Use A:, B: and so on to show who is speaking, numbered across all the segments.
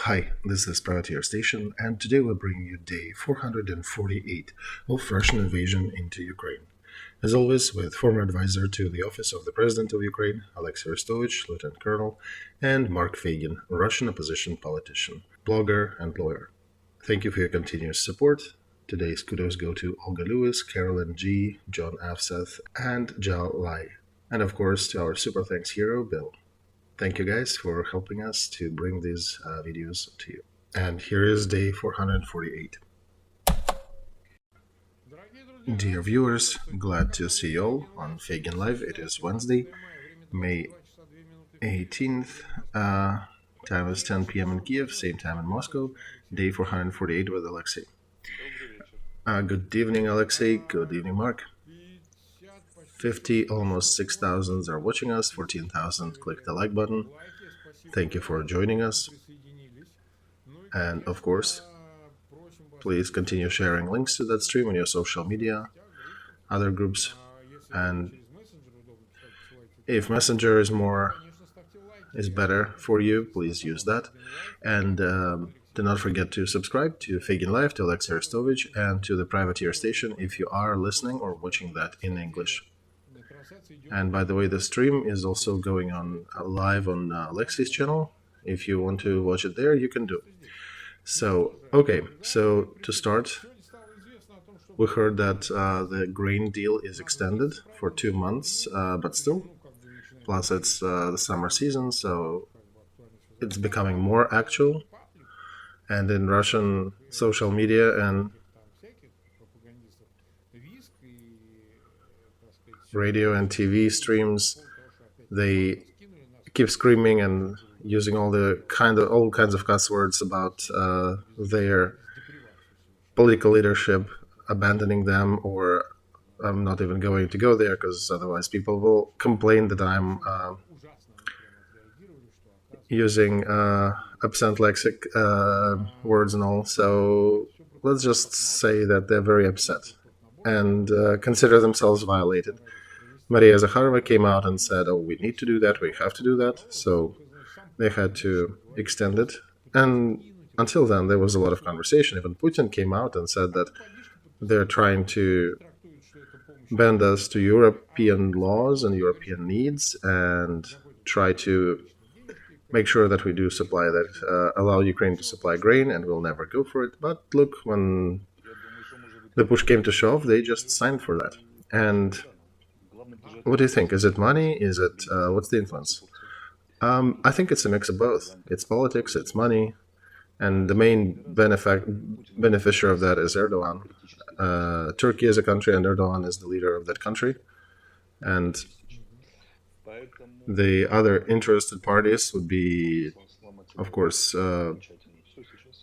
A: Hi, this is Privateer Station, and today we're bringing you day 448 of Russian invasion into Ukraine. As always, with former advisor to the Office of the President of Ukraine, Olexiy Arestovych, Lieutenant Colonel, and Mark Feygin, Russian opposition politician, blogger, and lawyer. Thank you for your continuous support. Today's kudos go to Olga Lewis, Carolyn G., John Afseth, and Jal Lai. And of course, to our super thanks hero, Bill. Thank you guys for helping us to bring these videos to you. And here is day 448. Dear viewers, glad to see you all on Feygin Live. It is Wednesday, May 18th. Time is 10 p.m. in Kiev, same time in Moscow. Day 448 with Olexiy. Good evening, Olexiy. Good evening, Mark. 50, almost 6,000 are watching us. 14,000 click the like button. Thank you for joining us. And of course, please continue sharing links to that stream on your social media, other groups. And if Messenger is better for you, please use that. And do not forget to subscribe to Feygin Live, to Olexiy Arestovych, and to the Privateer Station if you are listening or watching that in English. And by the way, the stream is also going on live on Alexei's channel. If you want to watch it there, you can do. So, okay, so to start, we heard that the grain deal is extended for 2 months, but still, plus it's the summer season, so it's becoming more actual. And in Russian social media and radio and TV streams, they keep screaming and using all kinds of cuss words about their political leadership abandoning them, or I'm not even going to go there because otherwise people will complain that I'm using absent lexic words and all. So let's just say that they're very upset and consider themselves violated. Maria Zakharova came out and said, oh, we need to do that, we have to do that. So they had to extend it. And until then, there was a lot of conversation. Even Putin came out and said that they're trying to bend us to European laws and European needs and try to make sure that we do supply that, allow Ukraine to supply grain, and we'll never go for it. But look, when the push came to shove, they just signed for that. And what do you think? Is it money? Is it, what's the influence? I think it's a mix of both. It's politics, it's money, and the main beneficiary of that is Erdogan. Turkey is a country, and Erdogan is the leader of that country. And the other interested parties would be, of course,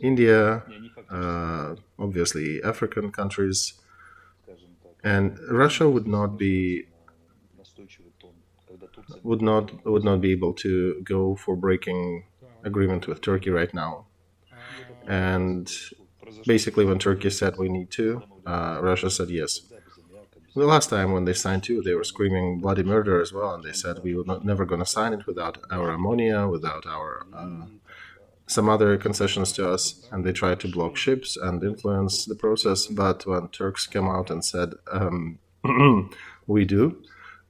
A: India, obviously African countries, and Russia would not be able to go for breaking agreement with Turkey right now. And basically, when Turkey said we need to, Russia said yes. The last time when they signed too, they were screaming bloody murder as well, and they said we were never going to sign it without our ammonia, without our some other concessions to us, and they tried to block ships and influence the process. But when Turks came out and said we do,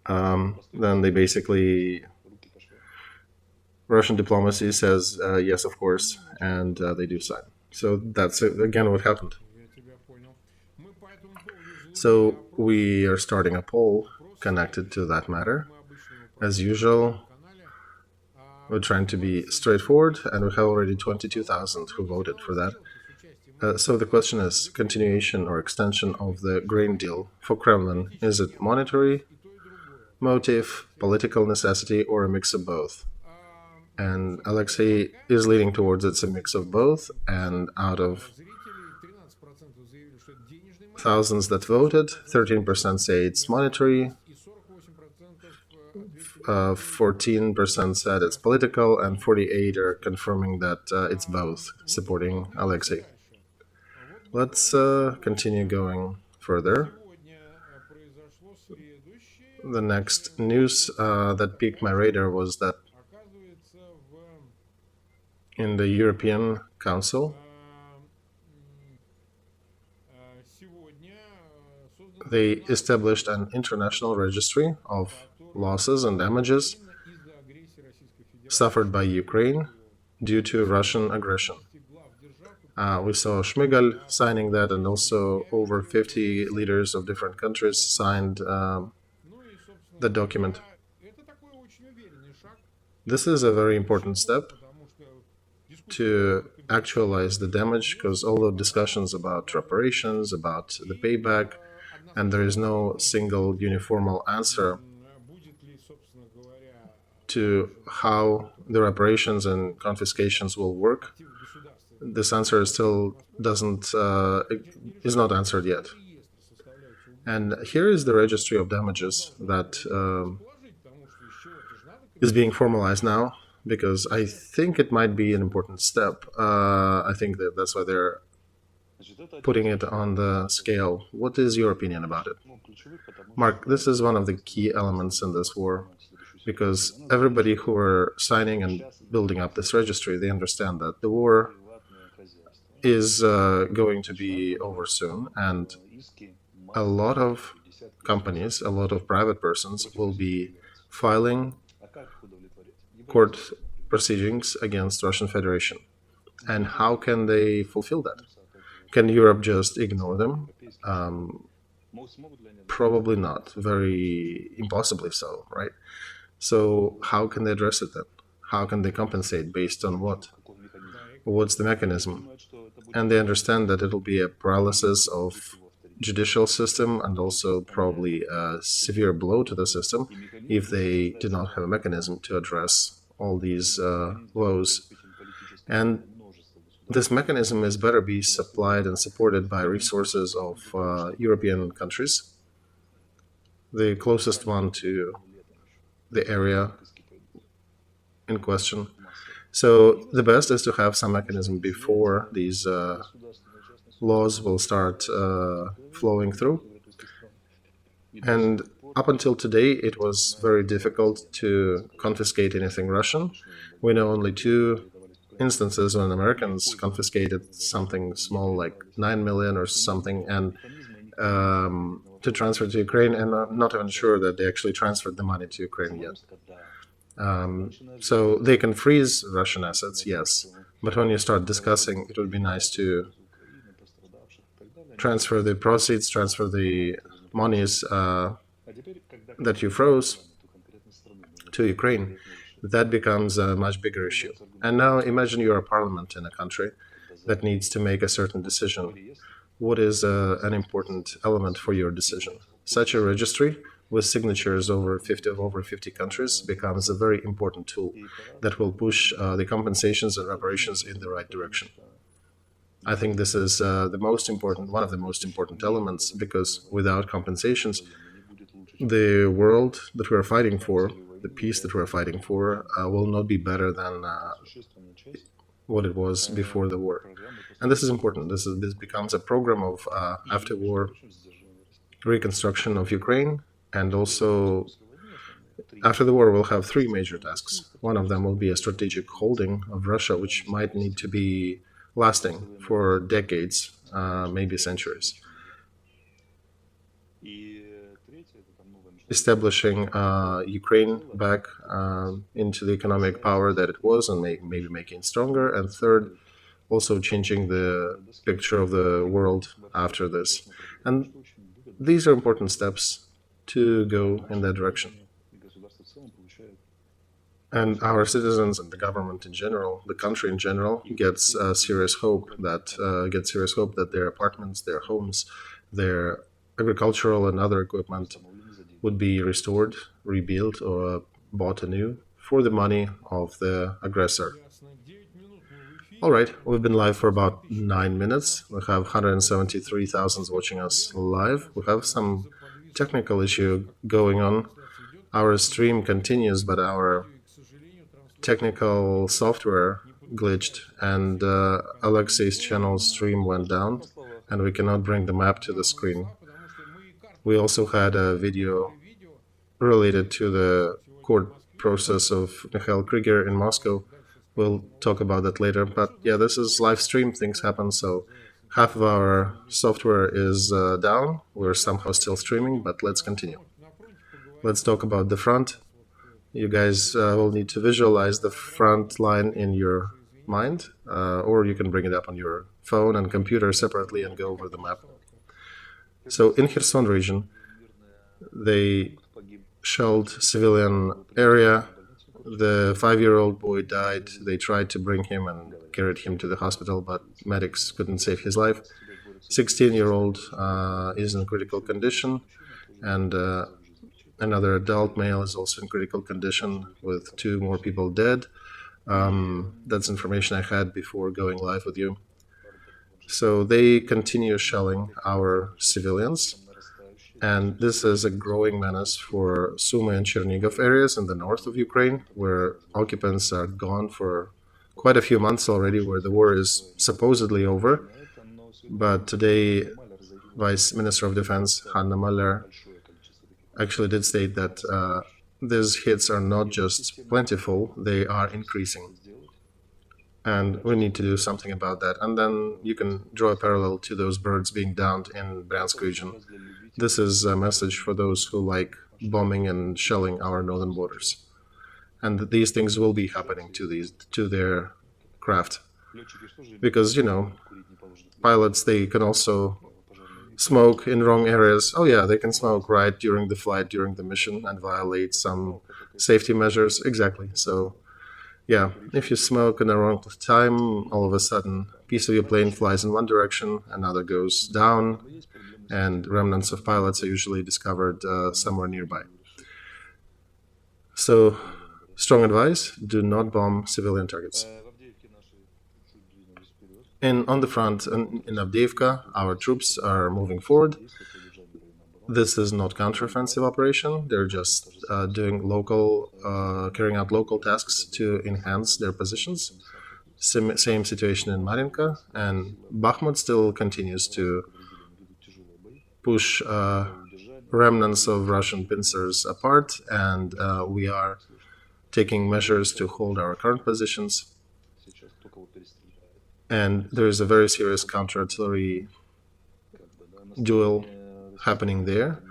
A: then they basically, Russian diplomacy says yes, of course, and they do sign. So that's again what happened. So we are starting a poll connected to that matter. As usual, we're trying to be straightforward, and we have already 22,000 who voted for that. So the question is, continuation or extension of the grain deal for Kremlin, is it monetary motive, political necessity, or a mix of both? And Alexei is leaning towards it's a mix of both, and out of thousands that voted, 13% say it's monetary, 14% said it's political, and 48% are confirming that it's both, supporting Alexei. Let's continue going further. The next news that piqued my radar was that in the European Council, they established an international registry of losses and damages suffered by Ukraine due to Russian aggression. We saw Shmygal signing that, and also over 50 leaders of different countries signed the document. This is a very important step to actualize the damage, because all the discussions about reparations, about the payback, and there is no single uniform answer to how the reparations and confiscations will work. This answer still is not answered yet. And here is the registry of damages that is being formalized now, because I think it might be an important step. I think that's why they're putting it on the scale. What is your opinion about it? Mark, this is one of the key elements in this war, because everybody who are signing and building up this registry, they understand that the war is going to be over soon, and a lot of companies, a lot of private persons will be filing court proceedings against Russian Federation. And how can they fulfill that? Can Europe just ignore them? Probably not. Very impossibly so, right? So how can they address it then? How can they compensate? Based on what? What's the mechanism? And they understand that it'll be a paralysis of judicial system and also probably a severe blow to the system if they do not have a mechanism to address all these woes. And this mechanism is better be supplied and supported by resources of European countries. The closest one to the area in question. So the best is to have some mechanism before these laws will start flowing through. And up until today, it was very difficult to confiscate anything Russian. We know only 2 instances when Americans confiscated something small like 9 million or something, and to transfer to Ukraine, and I'm not even sure that they actually transferred the money to Ukraine yet. So they can freeze Russian assets, yes, but when you start discussing, it would be nice to transfer the proceeds, transfer the monies that you froze to Ukraine. That becomes a much bigger issue. And now imagine you're a parliament in a country that needs to make a certain decision. What is an important element for your decision? Such a registry with signatures over 50 countries becomes a very important tool that will push the compensations and reparations in the right direction. I think this is one of the most important elements, because without compensations, the world that we're fighting for, the peace that we're fighting for, will not be better than what it was before the war. And this is important. This becomes a program of after-war reconstruction of Ukraine, and also after the war we'll have 3 major tasks. One of them will be a strategic holding of Russia, which might need to be lasting for decades, maybe centuries. Establishing Ukraine back into the economic power that it was, and maybe making it stronger. And third, also changing the picture of the world after this. And these are important steps to go in that direction. And our citizens and the government in general, the country in general, gets serious hope that their apartments, their homes, their agricultural and other equipment would be restored, rebuilt, or bought anew for the money of the aggressor. All right, we've been live for about 9 minutes. We have 173,000 watching us live. We have some technical issue going on. Our stream continues, but our technical software glitched, and Alexei's channel stream went down, and we cannot bring the map to the screen. We also had a video related to the court process of Mikhail Krieger in Moscow, We'll talk about that later. But yeah, this is live stream. Things happen. So half of our software is down. We're somehow still streaming, but let's continue. Let's talk about the front. You guys will need to visualize the front line in your mind, or you can bring it up on your phone and computer separately and go over the map. So in Kherson region, they shelled civilian area. The 5-year-old boy died. They tried to bring him and carried him to the hospital, but medics couldn't save his life. 16-year-old is in critical condition, and another adult male is also in critical condition with 2 more people dead. That's information I had before going live with you. So they continue shelling our civilians, and this is a growing menace for Sumy and Chernigov areas in the north of Ukraine, where occupants are gone for quite a few months already, where the war is supposedly over. But today, Vice Minister of Defense Hanna Maller actually did state that these hits are not just plentiful, they are increasing. And we need to do something about that. And then you can draw a parallel to those birds being downed in Bryansk region. This is a message for those who like bombing and shelling our northern borders. And these things will be happening to their craft. Because, pilots, they can also smoke in wrong areas. Oh yeah, they can smoke right during the flight, during the mission, and violate some safety measures. Exactly. So yeah, if you smoke in the wrong time, all of a sudden, a piece of your plane flies in one direction, another goes down, and remnants of pilots are usually discovered somewhere nearby. So, strong advice, do not bomb civilian targets. And on the front, in Avdiivka, our troops are moving forward. This is not counteroffensive operation. They're just carrying out local tasks to enhance their positions. Same situation in Marinka, and Bakhmut still continues to push remnants of Russian pincers apart, and we are taking measures to hold our current positions. And there is a very serious counter-artillery duel happening there.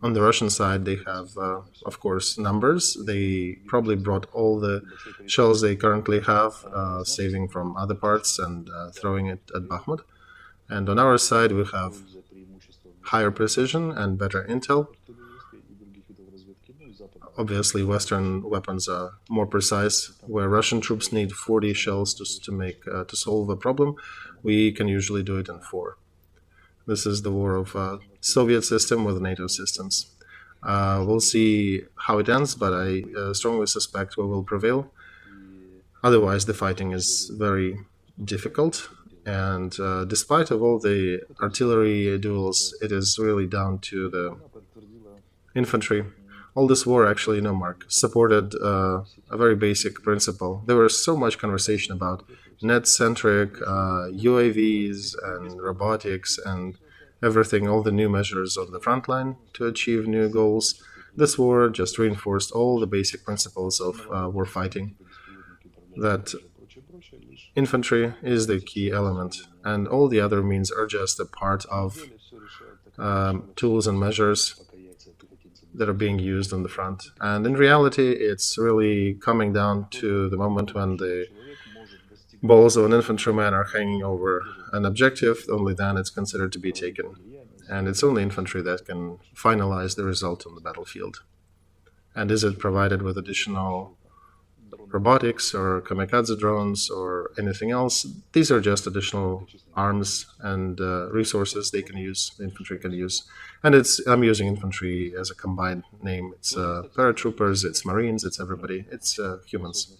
A: On the Russian side, they have, of course, numbers. They probably brought all the shells they currently have, saving from other parts and throwing it at Bakhmut. And on our side, we have higher precision and better intel. Obviously, Western weapons are more precise. Where Russian troops need 40 shells to solve a problem, we can usually do it in 4. This is the war of Soviet system with NATO systems. We'll see how it ends, but I strongly suspect we will prevail. Otherwise, the fighting is very difficult, and despite of all the artillery duels, it is really down to the infantry. All this war, actually, Mark, supported a very basic principle. There was so much conversation about net-centric UAVs and robotics and everything, all the new measures on the front line to achieve new goals. This war just reinforced all the basic principles of war fighting, that infantry is the key element, and all the other means are just a part of tools and measures that are being used on the front. And in reality, it's really coming down to the moment when the balls of an infantryman are hanging over an objective. Only then it's considered to be taken. And it's only infantry that can finalize the result on the battlefield. And is it provided with additional robotics or kamikaze drones or anything else? These are just additional arms and resources they can use, the infantry can use. And I'm using infantry as a combined name. It's paratroopers, it's marines, it's everybody, it's humans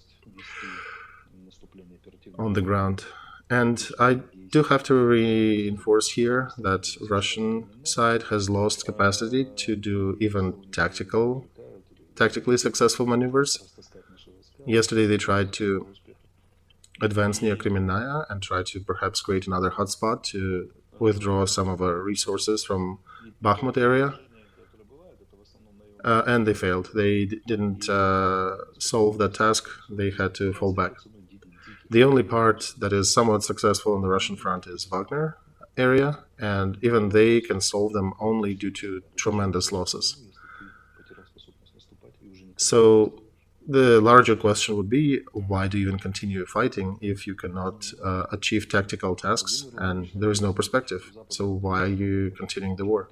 A: on the ground. And I do have to reinforce here that Russian side has lost capacity to do even tactically successful maneuvers. Yesterday they tried to advance near Kremenaya and try to perhaps create another hotspot to withdraw some of our resources from Bakhmut area. And they failed. They didn't solve that task. They had to fall back. The only part that is somewhat successful on the Russian front is Wagner area, and even they can solve them only due to tremendous losses. So the larger question would be, why do you even continue fighting if you cannot achieve tactical tasks and there is no perspective? So why are you continuing the war?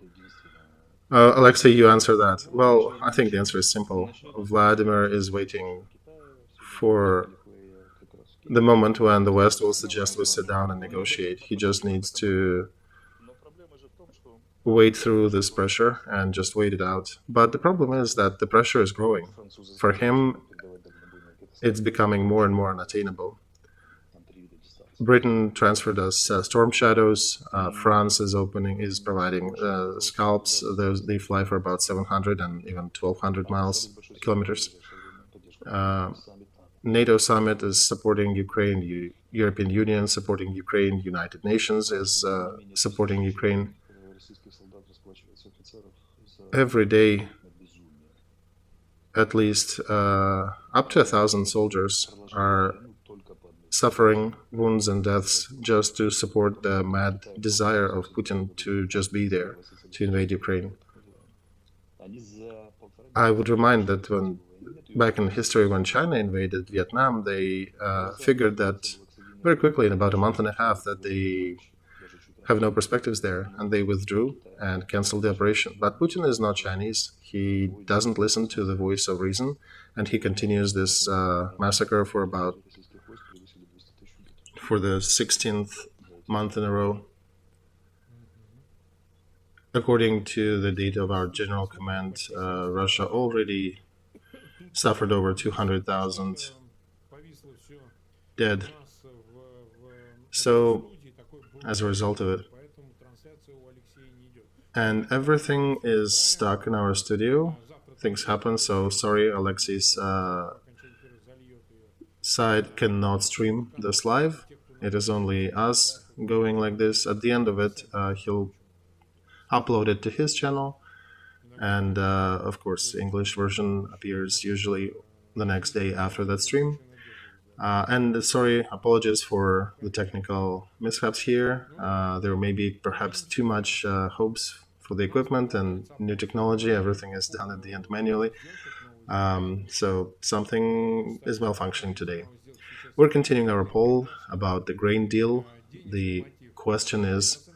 A: Alexei, you answer that. Well, I think the answer is simple. Vladimir is waiting for the moment when the West will suggest we sit down and negotiate. He just needs to wait through this pressure and just wait it out. But the problem is that the pressure is growing. For him, it's becoming more and more unattainable. Britain transferred us storm shadows. France is providing scalps. They fly for about 700 and even 1,200 kilometers. NATO summit is supporting Ukraine. European Union supporting Ukraine. United Nations is supporting Ukraine. Every day, at least up to 1,000 soldiers are suffering wounds and deaths just to support the mad desire of Putin to just be there, to invade Ukraine. I would remind that back in history, when China invaded Vietnam, they figured that very quickly, in about a month and a half, that they have no perspectives there, and they withdrew and canceled the operation. But Putin is not Chinese. He doesn't listen to the voice of reason, and he continues this massacre for the 16th month in a row. According to the data of our general command, Russia already suffered over 200,000 dead. So, as a result of it, and everything is stuck in our studio. Things happen, so sorry, Alexei's side cannot stream this live. It is only us going like this. At the end of it, he'll upload it to his channel, and of course, English version appears usually the next day after that stream. And sorry, apologies for the technical mishaps here. There may be perhaps too much hopes for the equipment and new technology. Everything is done at the end manually. So something is malfunctioning today. We're continuing our poll about the grain deal. The question is,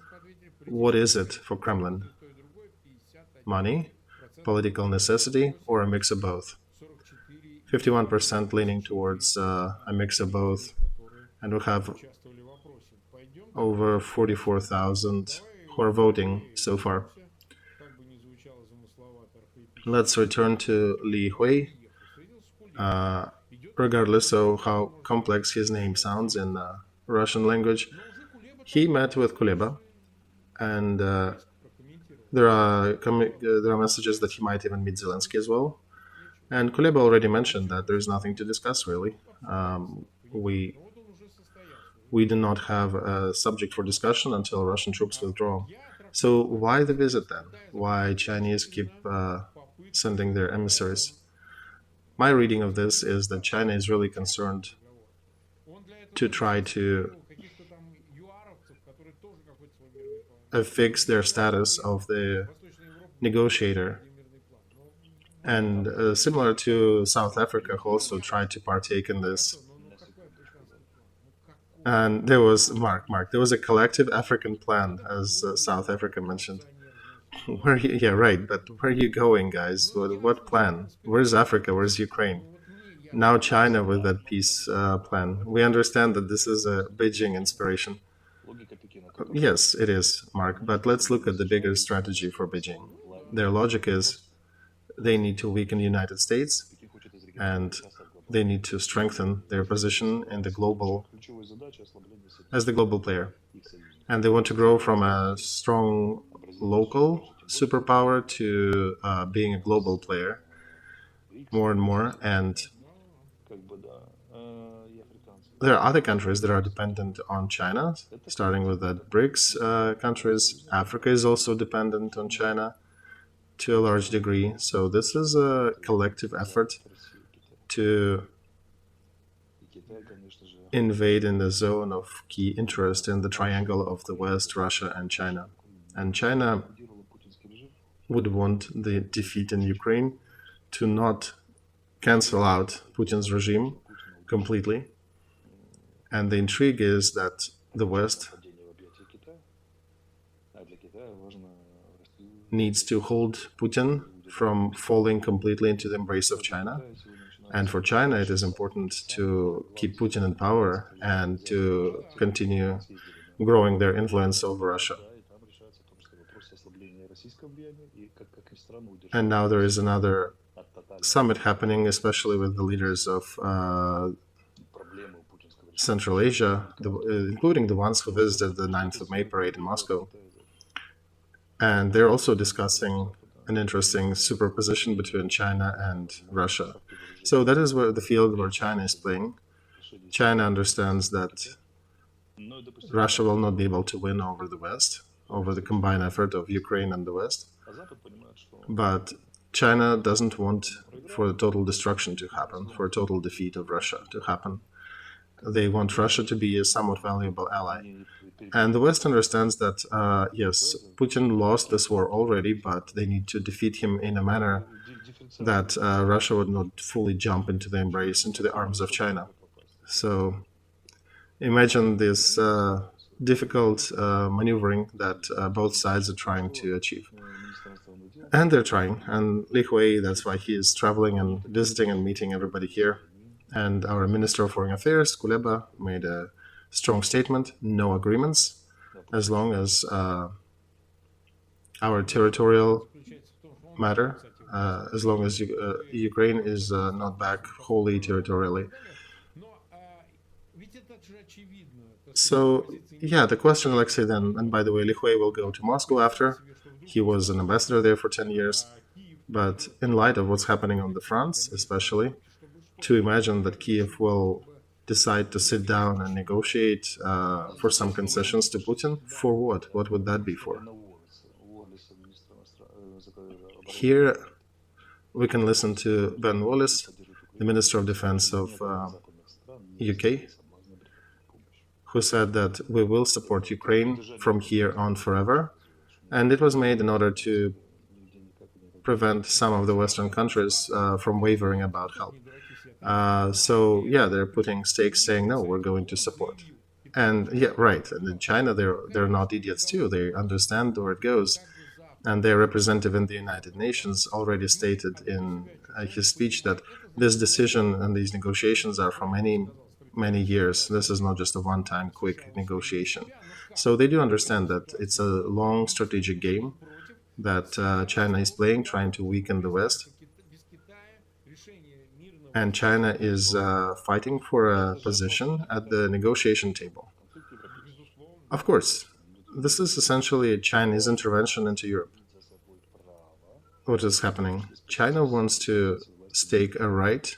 A: what is it for Kremlin? Money, political necessity, or a mix of both? 51% leaning towards a mix of both, and we have over 44,000 who are voting so far. Let's return to Li Hui. Regardless of how complex his name sounds in Russian language, he met with Kuleba, and there are messages that he might even meet Zelensky as well. And Kuleba already mentioned that there's nothing to discuss, really. We do not have a subject for discussion until Russian troops withdraw. So why the visit then? Why Chinese keep sending their emissaries? My reading of this is that China is really concerned to try to fix their status of the negotiator. And similar to South Africa, who also tried to partake in this. And there was, Mark, there was a collective African plan, as South Africa mentioned. Yeah, right, but where are you going, guys? What plan? Where's Africa? Where's Ukraine? Now China with that peace plan. We understand that this is a Beijing inspiration. Yes, it is, Mark, but let's look at the bigger strategy for Beijing. Their logic is they need to weaken the United States, and they need to strengthen their position in the as the global player. And they want to grow from a strong local superpower to being a global player more and more. And there are other countries that are dependent on China, starting with the BRICS countries. Africa is also dependent on China to a large degree. So this is a collective effort to invade in the zone of key interest in the triangle of the West, Russia, and China. And China would want the defeat in Ukraine to not cancel out Putin's regime completely. And the intrigue is that the West needs to hold Putin from falling completely into the embrace of China. And for China, it is important to keep Putin in power and to continue growing their influence over Russia. And now there is another summit happening, especially with the leaders of Central Asia, including the ones who visited the 9th of May parade in Moscow. And they're also discussing an interesting superposition between China and Russia. So that is where the field where China is playing. China understands that Russia will not be able to win over the West, over the combined effort of Ukraine and the West. But China doesn't want for the total destruction to happen, for a total defeat of Russia to happen. They want Russia to be a somewhat valuable ally. And the West understands that, yes, Putin lost this war already, but they need to defeat him in a manner that Russia would not fully jump into the embrace, into the arms of China. So imagine this difficult maneuvering that both sides are trying to achieve. And they're trying. And Li Hui, that's why he is traveling and visiting and meeting everybody here. And our Minister of Foreign Affairs, Kuleba, made a strong statement: no agreements, as long as our territorial matter, as long as Ukraine is not back wholly territorially. So, yeah, the question, Olexiy, then, and by the way, Li Hui will go to Moscow after. He was an ambassador there for 10 years. But in light of what's happening on the fronts, especially, to imagine that Kiev will decide to sit down and negotiate for some concessions to Putin, for what? What would that be for? Here we can listen to Ben Wallace, the Minister of Defense of UK, who said that we will support Ukraine from here on forever. And it was made in order to prevent some of the Western countries from wavering about help. So, yeah, they're putting stakes saying, no, we're going to support. And, yeah, right. And in China, they're not idiots, too. They understand where it goes. And their representative in the United Nations already stated in his speech that this decision and these negotiations are for many, many years. This is not just a one-time quick negotiation. So they do understand that it's a long strategic game that China is playing, trying to weaken the West. And China is fighting for a position at the negotiation table. Of course, this is essentially a Chinese intervention into Europe. What is happening? China wants to stake a right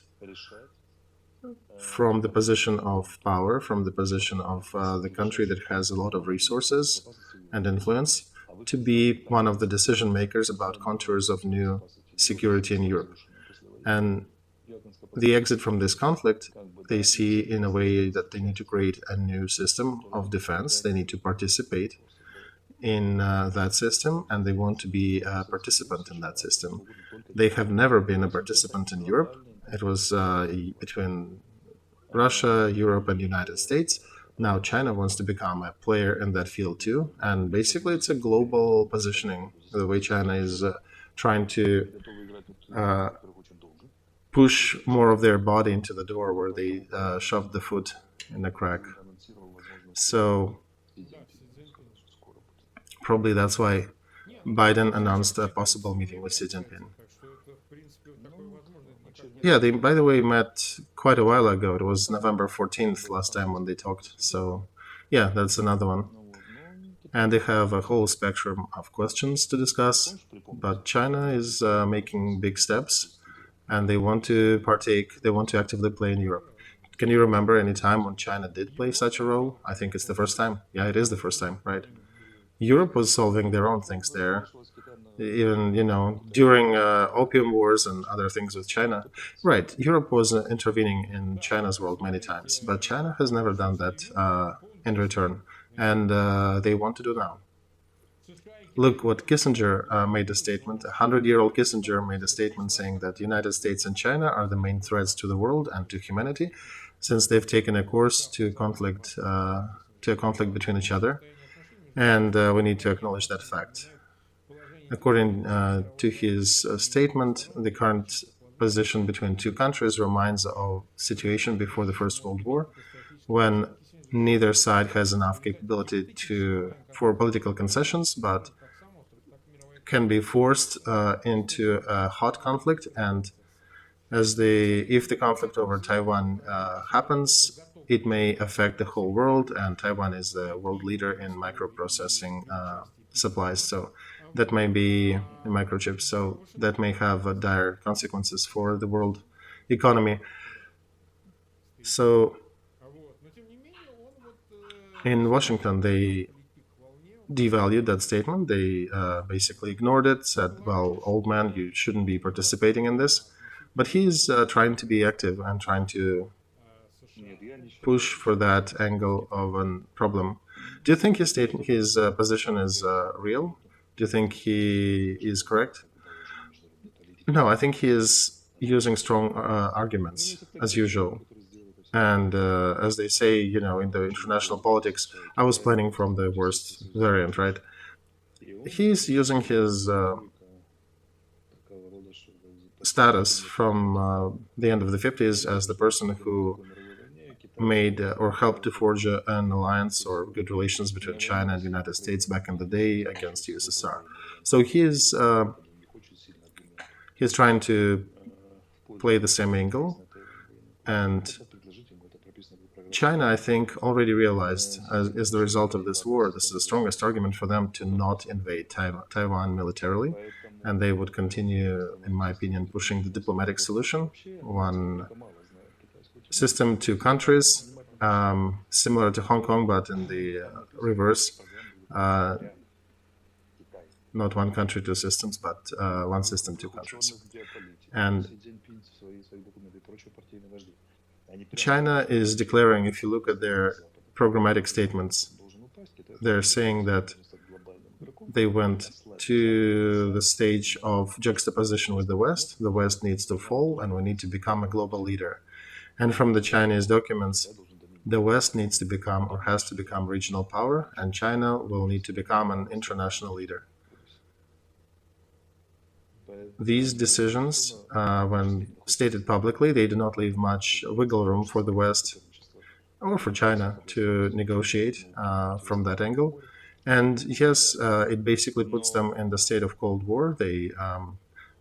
A: from the position of power, from the position of the country that has a lot of resources and influence, to be one of the decision makers about contours of new security in Europe. And the exit from this conflict, they see in a way that they need to create a new system of defense. They need to participate in that system, and they want to be a participant in that system. They have never been a participant in Europe. It was between Russia, Europe, and the United States. Now China wants to become a player in that field too. And basically it's a global positioning, the way China is trying to push more of their body into the door where they shoved the foot in the crack. So probably that's why Biden announced a possible meeting with Xi Jinping. Yeah, they, by the way, met quite a while ago. It was November 14th last time when they talked. So, yeah, that's another one. And they have a whole spectrum of questions to discuss. But China is making big steps, and they want to partake, they want to actively play in Europe. Can you remember any time when China did play such a role? I think it's the first time. Yeah, it is the first time, right? Europe was solving their own things there. even during opium wars and other things with China. Right, Europe was intervening in China's world many times, but China has never done that in return, and they want to do now. Look what Kissinger made a statement. 100-year-old Kissinger made a statement saying that the United States and China are the main threats to the world and to humanity, since they've taken a course to a conflict between each other, and we need to acknowledge that fact. According to his statement, the current position between two countries reminds of situation before the First World War, when neither side has enough capability for political concessions, but can be forced into a hot conflict. And if the conflict over Taiwan happens, it may affect the whole world, and Taiwan is the world leader in microprocessing supplies. So that may be microchips. So that may have dire consequences for the world economy. So in Washington, they devalued that statement. They basically ignored it, said, well, old man, you shouldn't be participating in this. But he's trying to be active and trying to push for that angle of a problem. Do you think his position is real? Do you think he is correct? No, I think he is using strong arguments, as usual. And as they say, in the international politics, I was planning from the worst variant, right? He's using his status from the end of the 50s as the person who made or helped to forge an alliance or good relations between China and the United States back in the day against USSR. So he's trying to play the same angle, and China, I think, already realized, as the result of this war, this is the strongest argument for them to not invade Taiwan militarily, and they would continue, in my opinion, pushing the diplomatic solution, one system, two countries, similar to Hong Kong, but in the reverse. Not one country, two systems, but one system, two countries. And China is declaring, if you look at their programmatic statements, they're saying that they went to the stage of juxtaposition with the West. The West needs to fall, and we need to become a global leader. And from the Chinese documents, the West needs to become or has to become regional power, and China will need to become an international leader. These decisions, when stated publicly, they do not leave much wiggle room for the West or for China to negotiate from that angle. And yes, it basically puts them in the state of Cold War. They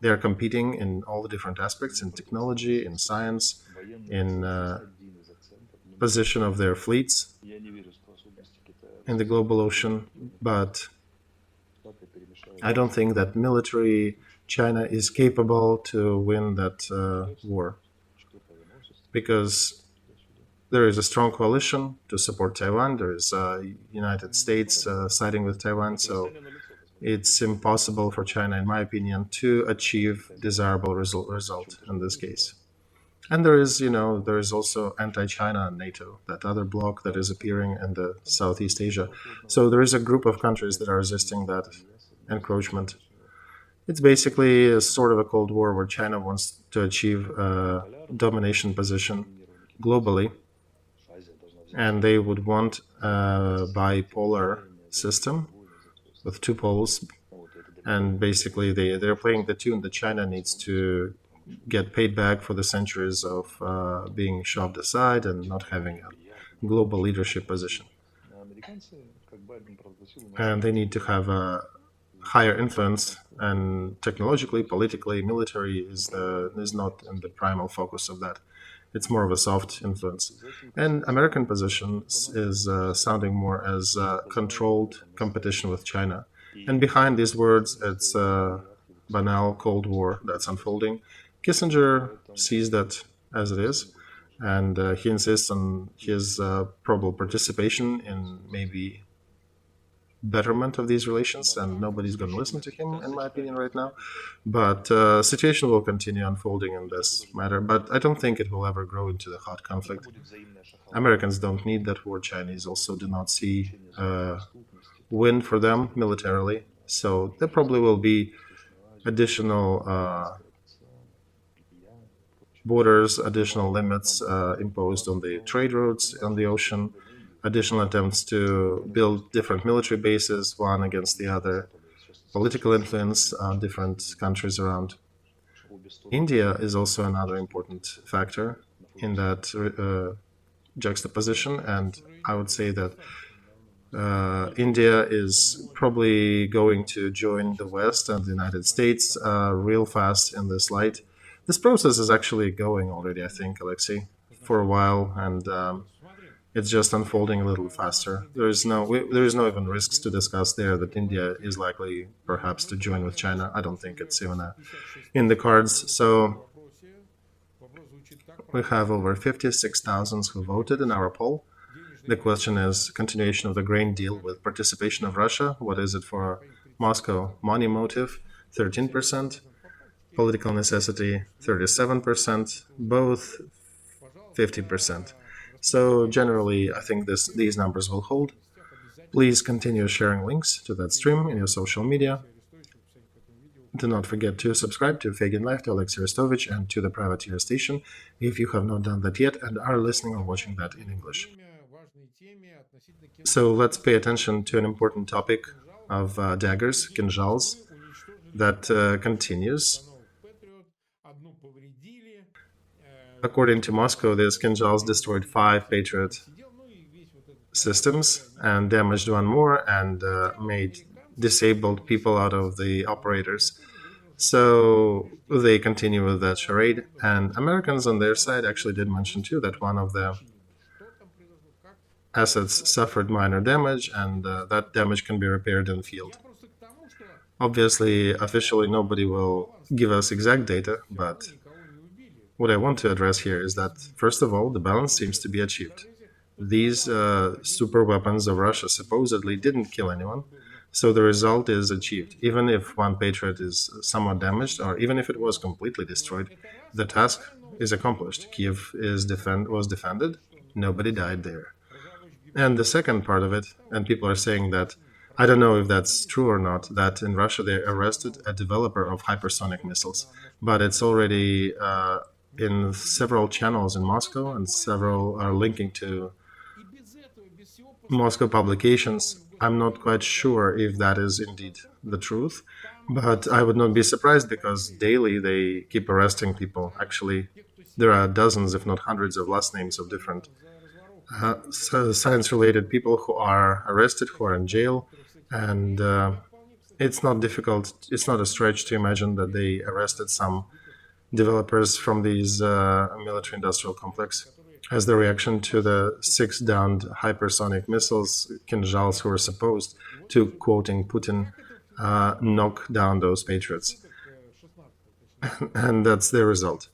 A: are competing in all the different aspects, in technology, in science, in position of their fleets in the global ocean. But I don't think that military China is capable to win that war, because there is a strong coalition to support Taiwan. There is United States siding with Taiwan, so it's impossible for China, in my opinion, to achieve desirable result in this case. And there is also anti-China NATO, that other bloc that is appearing in the Southeast Asia. So there is a group of countries that are resisting that encroachment. It's basically a sort of a Cold War where China wants to achieve a domination position globally, and they would want a bipolar system with two poles. And basically, they're playing the tune that China needs to get paid back for the centuries of being shoved aside and not having a global leadership position. And they need to have a higher influence, and technologically, politically, military is not in the primal focus of that. It's more of a soft influence. And American position is sounding more as a controlled competition with China. And behind these words, it's a banal Cold War that's unfolding. Kissinger sees that as it is, and he insists on his probable participation in maybe betterment of these relations, and nobody's going to listen to him, in my opinion, right now. But situation will continue unfolding in this matter. But I don't think it will ever grow into the hot conflict. Americans don't need that war. Chinese also do not see win for them militarily. So there probably will be additional borders, additional limits imposed on the trade routes on the ocean, additional attempts to build different military bases, one against the other, political influence on different countries around. India is also another important factor in that juxtaposition, and I would say that India is probably going to join the West and the United States real fast in this light. This process is actually going already, I think, Olexiy, for a while, and it's just unfolding a little faster. There is no even risks to discuss there that India is likely, perhaps, to join with China. I don't think it's even in the cards. So we have over 56,000 who voted in our poll. The question is continuation of the grain deal with participation of Russia. What is it for Moscow? Money motive, 13%. Political necessity, 37%. Both, 50%. So generally, I think these numbers will hold. Please continue sharing links to that stream in your social media. Do not forget to subscribe to Feygin Live, to Olexiy Arestovych, and to the Privateer Station if you have not done that yet and are listening or watching that in English. So let's pay attention to an important topic of daggers, kinzhals, that continues. According to Moscow, these kinzhals destroyed 5 Patriot systems and damaged one more and made disabled people out of the operators. So they continue with that charade. And Americans on their side actually did mention too that one of the assets suffered minor damage, and that damage can be repaired in the field. Obviously, officially, nobody will give us exact data, but what I want to address here is that, first of all, the balance seems to be achieved. These super weapons of Russia supposedly didn't kill anyone, so the result is achieved. Even if one Patriot is somewhat damaged, or even if it was completely destroyed, the task is accomplished. Kiev was defended, nobody died there. And the second part of it, and people are saying that, I don't know if that's true or not, that in Russia they arrested a developer of hypersonic missiles, but it's already in several channels in Moscow, and several are linking to Moscow publications. I'm not quite sure if that is indeed the truth, but I would not be surprised because daily they keep arresting people. Actually, there are dozens, if not hundreds, of last names of different science-related people who are arrested, who are in jail, and it's not difficult, it's not a stretch to imagine that they arrested some developers from these military-industrial complex as the reaction to the 6 downed hypersonic missiles, kinzhals, who were supposed to, quoting Putin, knock down those patriots. And that's the result.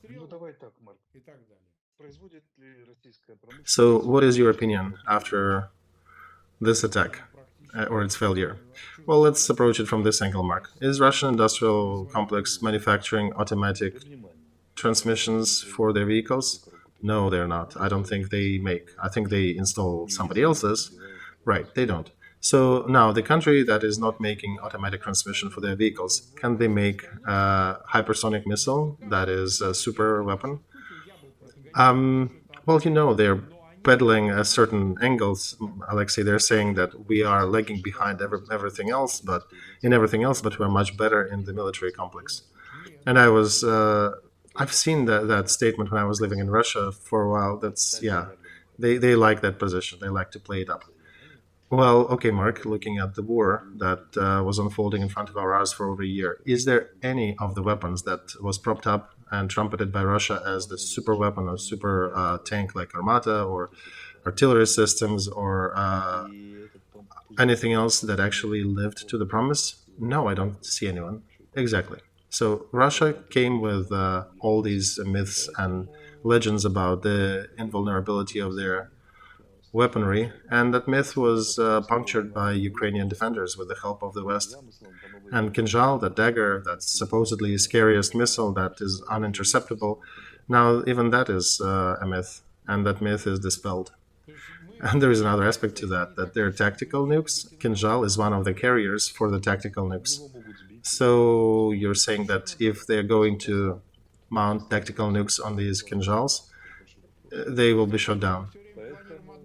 A: So what is your opinion after this attack, or its failure? Well, let's approach it from this angle, Mark. Is Russian industrial complex manufacturing automatic transmissions for their vehicles? No, they're not. I don't think they make. I think they install somebody else's. Right, they don't. So now, the country that is not making automatic transmission for their vehicles, can they make a hypersonic missile that is a super weapon? Well, they're peddling a certain angles, Olexiy. They're saying that we are lagging behind everything else, but we're much better in the military complex. And I've seen that statement when I was living in Russia for a while. They like that position. They like to play it up. Well, okay, Mark, looking at the war that was unfolding in front of our eyes for over a year, is there any of the weapons that was propped up and trumpeted by Russia as the super weapon or super tank like Armata or artillery systems or anything else that actually lived to the promise? No, I don't see anyone. Exactly. So Russia came with all these myths and legends about the invulnerability of their weaponry, and that myth was punctured by Ukrainian defenders with the help of the West. And Kinjal, that dagger, that supposedly scariest missile that is uninterceptable, now even that is a myth, and that myth is dispelled. And there is another aspect to that, that they're tactical nukes. Kinjal is one of the carriers for the tactical nukes. So you're saying that if they're going to mount tactical nukes on these Kinjals, they will be shot down.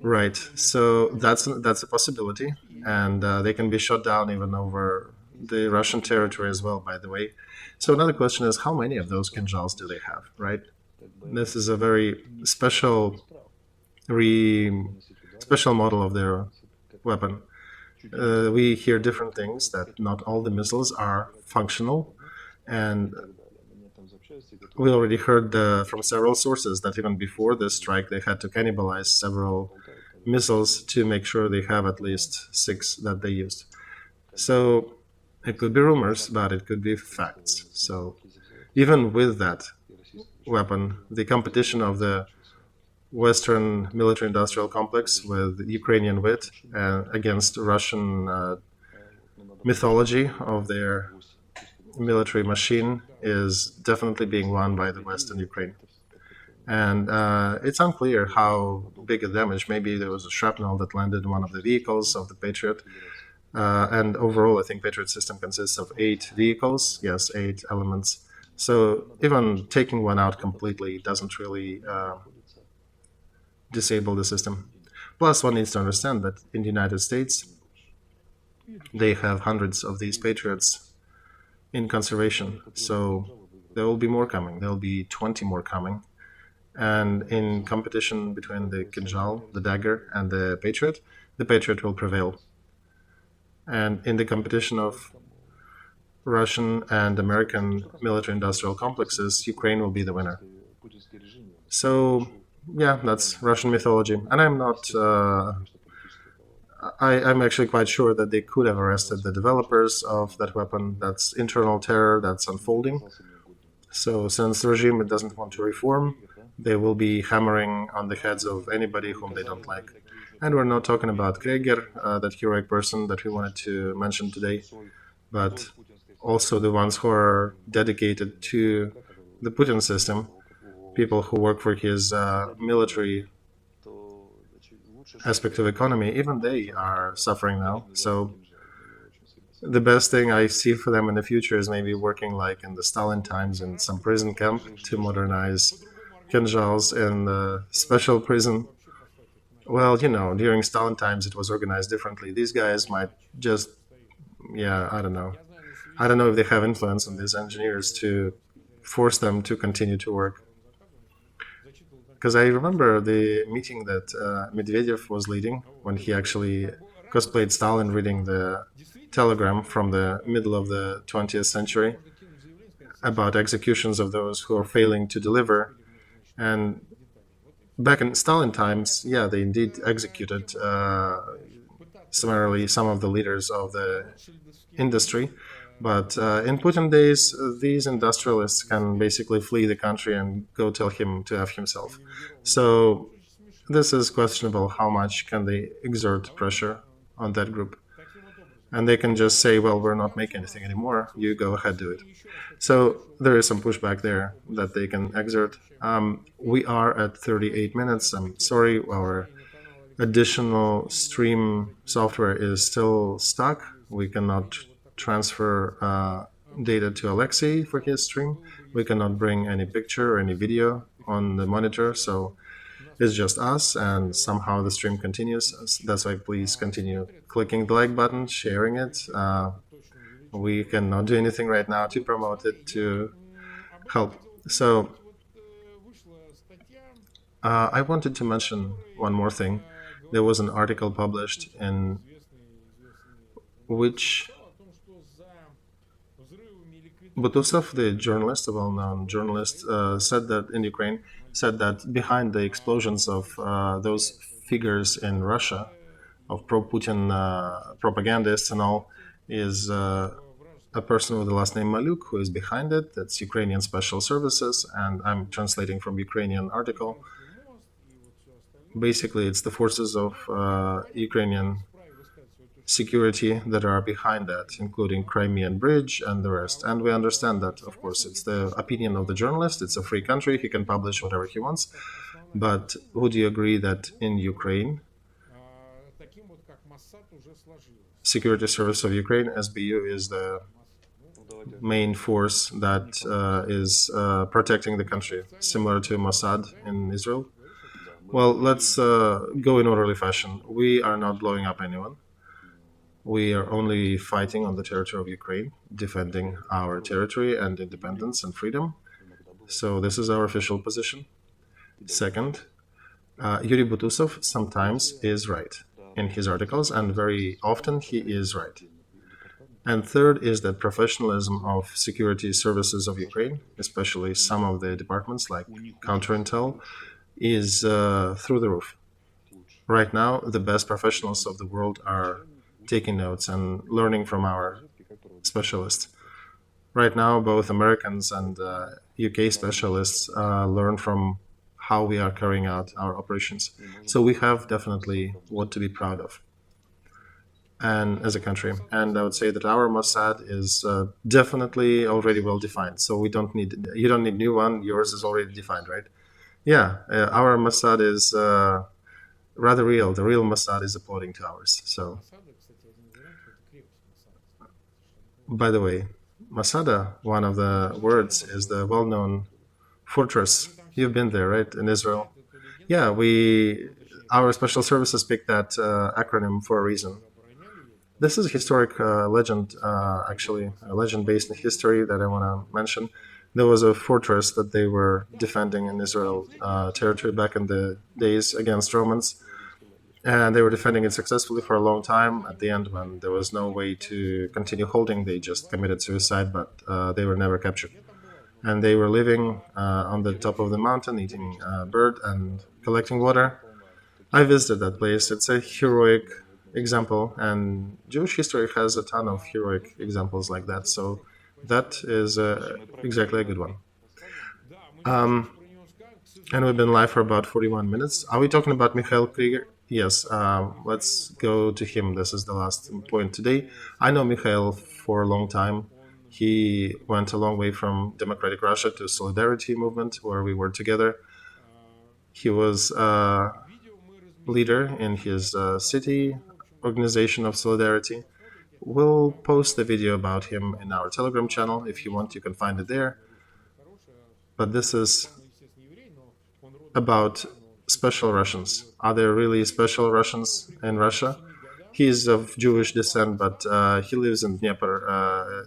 A: Right. So that's a possibility, and they can be shot down even over the Russian territory as well. By the way, so another question is how many of those Kinjals do they have? Right. This is a very special model of their weapon. We hear different things, that not all the missiles are functional, and we already heard from several sources that even before this strike they had to cannibalize several missiles to make sure they have at least 6 that they used. So it could be rumors, but it could be facts. So even with that weapon, the competition of the Western military-industrial complex with Ukrainian wit against Russian mythology of their military machine is definitely being won by the West and Ukraine. And it's unclear how big a damage. Maybe there was a shrapnel that landed in one of the vehicles of the Patriot. And overall, I think Patriot system consists of 8 vehicles. Yes, 8 elements. So even taking one out completely doesn't really disable the system. Plus, one needs to understand that in the United States, they have hundreds of these Patriots in conservation. So there will be more coming. There will be 20 more coming. And in competition between the Kinjal, the dagger, and the Patriot will prevail. And in the competition of Russian and American military-industrial complexes, Ukraine will be the winner. So, yeah, that's Russian mythology. And I'm not... I'm actually quite sure that they could have arrested the developers of that weapon. That's internal terror that's unfolding. So since the regime doesn't want to reform, they will be hammering on the heads of anybody whom they don't like. And we're not talking about Kreger, that heroic person that we wanted to mention today, but also the ones who are dedicated to the Putin system, people who work for his military aspect of economy. Even they are suffering now. So the best thing I see for them in the future is maybe working like in the Stalin times in some prison camp to modernize Kinjals in the special prison. Well, during Stalin times it was organized differently. These guys might just, I don't know. I don't know if they have influence on these engineers to force them to continue to work. Because I remember the meeting that Medvedev was leading when he actually cosplayed Stalin reading the telegram from the middle of the 20th century about executions of those who are failing to deliver. And back in Stalin times, they indeed executed summarily some of the leaders of the industry. But in Putin days, these industrialists can basically flee the country and go tell him to F himself. So this is questionable how much can they exert pressure on that group. And they can just say, well, we're not making anything anymore. You go ahead, do it. So there is some pushback there that they can exert. We are at 38 minutes. I'm sorry, our additional stream software is still stuck. We cannot transfer data to Olexiy for his stream. We cannot bring any picture or any video on the monitor, so it's just us, and somehow the stream continues. That's why please continue clicking the like button, sharing it. We cannot do anything right now to promote it, to help. So I wanted to mention one more thing. There was an article published in which Butусov, the journalist, a well-known journalist, said that in Ukraine, said that behind the explosions of those figures in Russia, of pro-Putin propagandists and all, is a person with the last name Maluk, who is behind it. That's Ukrainian Special Services, and I'm translating from Ukrainian article. Basically, it's the forces of Ukrainian security that are behind that, including Crimean Bridge and the rest. And we understand that, of course, it's the opinion of the journalist. It's a free country. He can publish whatever he wants. But would you agree that in Ukraine, Security Service of Ukraine, SBU, is the main force that is protecting the country, similar to Mossad in Israel? Well, let's go in orderly fashion. We are not blowing up anyone. We are only fighting on the territory of Ukraine, defending our territory and independence and freedom. So this is our official position. Second, Yuri Butusov sometimes is right in his articles, and very often he is right. And third is that professionalism of security services of Ukraine, especially some of the departments like counterintel, is through the roof. Right now, the best professionals of the world are taking notes and learning from our specialists. Right now, both Americans and UK specialists learn from how we are carrying out our operations. So we have definitely what to be proud of, and as a country. And I would say that our Mossad is definitely already well defined. So you don't need new one. Yours is already defined, right? Yeah, our Mossad is rather real. The real Mossad is applauding to ours. So, by the way, Masada, one of the words, is the well-known fortress. You've been there, right, in Israel? Yeah, our special services picked that acronym for a reason. This is a historic legend, actually, a legend based in history that I want to mention. There was a fortress that they were defending in Israel territory back in the days against Romans. And they were defending it successfully for a long time. At the end, when there was no way to continue holding, they just committed suicide, but they were never captured. And they were living on the top of the mountain, eating bird and collecting water. I visited that place. It's a heroic example, and Jewish history has a ton of heroic examples like that. So that is exactly a good one. And we've been live for about 41 minutes. Are we talking about Mikhail Krieger? Yes, let's go to him. This is the last point today. I know Mikhail for a long time. He went a long way from Democratic Russia to Solidarity movement, where we were together. He was a leader in his city organization of Solidarity. We'll post the video about him in our Telegram channel. If you want, you can find it there. But this is about special Russians. Are there really special Russians in Russia? He is of Jewish descent, but he lives in Dnieper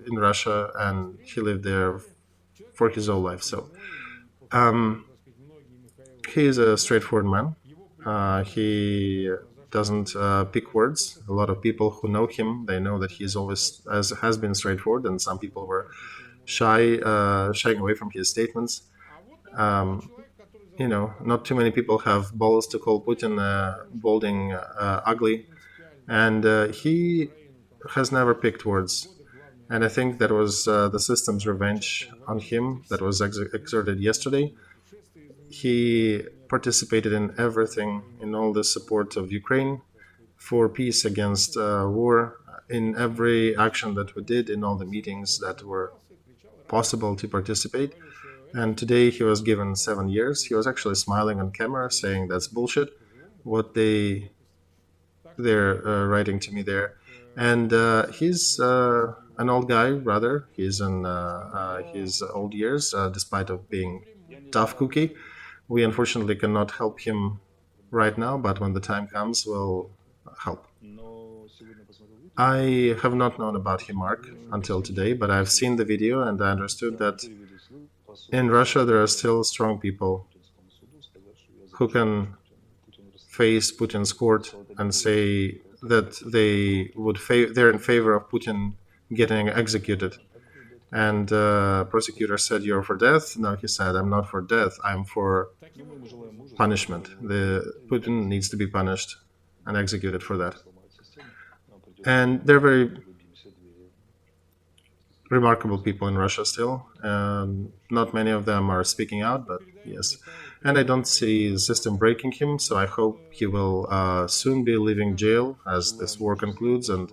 A: in Russia, and he lived there for his whole life. So he is a straightforward man. He doesn't pick words. A lot of people who know him, they know that he's always has been straightforward, and some people were shying away from his statements. Not too many people have balls to call Putin balding ugly, and he has never picked words. And I think that was the system's revenge on him that was exerted yesterday. He participated in everything, in all the support of Ukraine for peace against war, in every action that we did, in all the meetings that were possible to participate. And today he was given 7 years. He was actually smiling on camera, saying that's bullshit, what they're writing to me there. And he's an old guy, rather. He's in his old years, despite of being tough cookie. We unfortunately cannot help him right now, but when the time comes, we'll help. I have not known about him, Mark, until today, but I've seen the video and I understood that in Russia there are still strong people who can face Putin's court and say that they're in favor of Putin getting executed. And prosecutor said, "You're for death?" No, he said, "I'm not for death. I'm for punishment. The Putin needs to be punished and executed for that." And they're very remarkable people in Russia still. Not many of them are speaking out, but yes. And I don't see the system breaking him, so I hope he will soon be leaving jail as this war concludes. And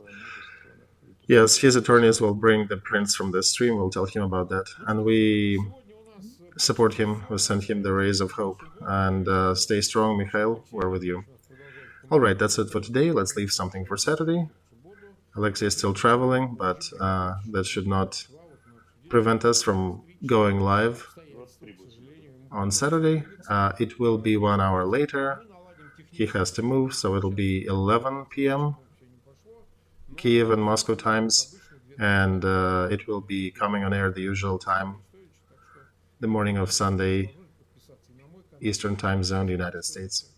A: yes, his attorneys will bring the prints from the stream, we'll tell him about that. And we support him, we send him the rays of hope. And stay strong, Mikhail, we're with you. All right, that's it for today. Let's leave something for Saturday. Olexiy is still traveling, but that should not prevent us from going live on Saturday. It will be 1 hour later. He has to move, so it'll be 11 p.m. Kiev and Moscow times, and it will be coming on air the usual time, the morning of Sunday, Eastern Time Zone, United States.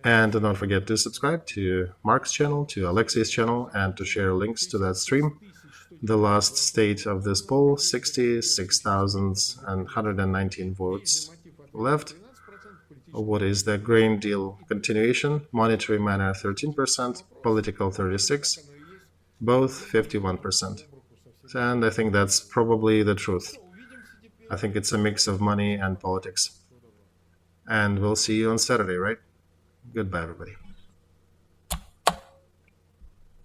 A: And don't forget to subscribe to Mark's channel, to Alexei's channel, and to share links to that stream. The last state of this poll, 66,119 votes left. What is the grain deal continuation? Monetary manner 13%, political 36%, both 51%. And I think that's probably the truth. I think it's a mix of money and politics. And we'll see you on Saturday, right? Goodbye, everybody.